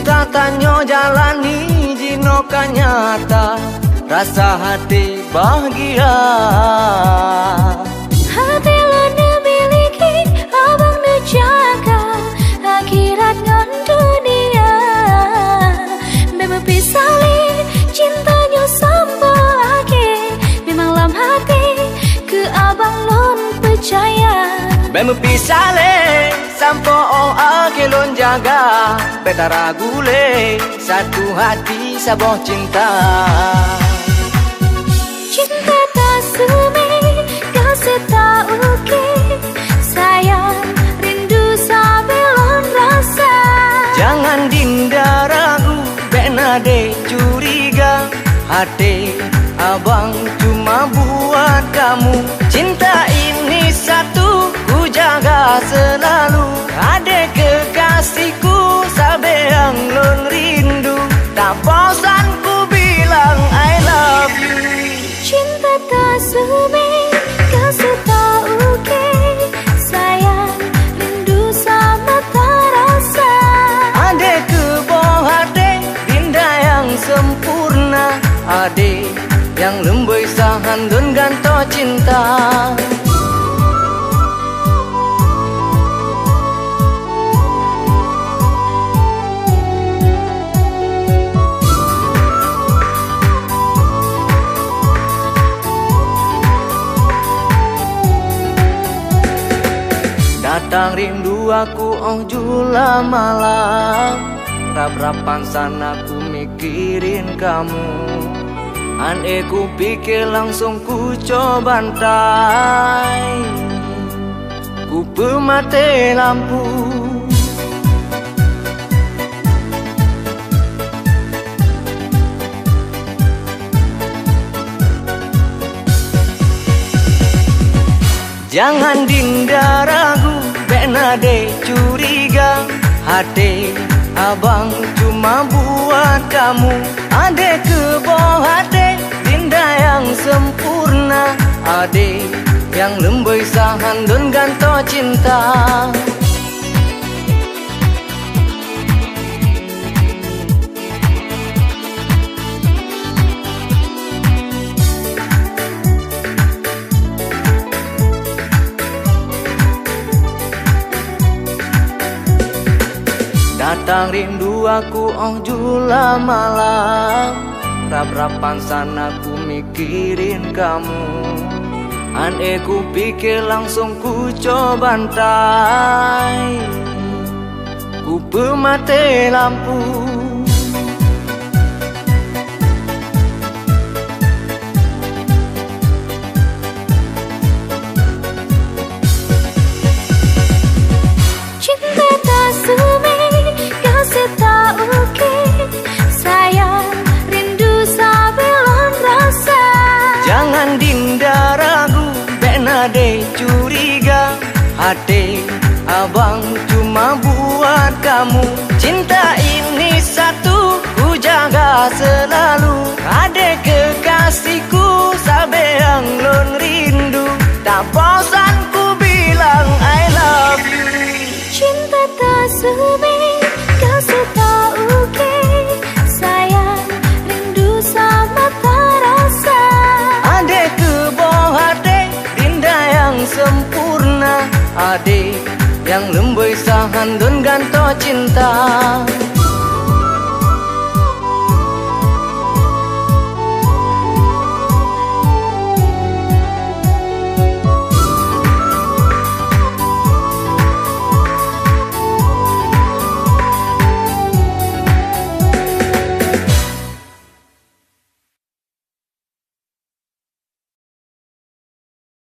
Cinta tanyo jalani jinoka nyata, rasa hati bahagia. Hati lo miliki, abang nu jaga akhirat ngan dunia. Memang pisali cintanya sampo ake, memang lam hati ke abang lon percaya. Memang pisale sampo ake lon jaga, beta ragule satu hati saboh cinta. Cinta tak sumi, kasih tak uke, sayang rindu sabelon rasa. Jangan dinda ragu, bena de curiga, hati abang cuma buat kamu. Cinta ini satu, ku jaga selalu. Adek kekasihku, sabeang lon rindu, tak bosan ku bilang I love you. Cinta tak sumi, kasih tak uke, sayang rindu sama tak rasa. Adek keboh adek, dinda yang sempurna, adek yang lembut sahan dan ganto cinta. Datang rindu aku jula malam, rap-rapan sana ku mikirin kamu. Ane ku pikir langsung ku coba bantai, ku pemate lampu. Jangan dinda ragu, bena de curiga, hati abang cuma buat kamu. Adek keboh adek, dinda yang sempurna, adek yang lembut sahan dan ganto cinta. Datang rindu aku jula malam, rap-rapan sana ku mikirin kamu. Ane ku pikir langsung ku coba bantai, ku pemate lampu. Cinta tak sumi, kasih tak uke, sayang rindu sabelon rasa. Jangan dinda ragu, bena de curiga, hati abang cuma buat kamu. Cinta ini satu, ku jaga selalu. Adek kekasihku, sabeang lon rindu, tak bosan ku bilang I love you. Cinta tak sumi, kasih tak uke, sayang rindu sama tak rasa. Adek keboh adek, dinda yang sempurna, adek yang lembut sahan dan ganto cinta.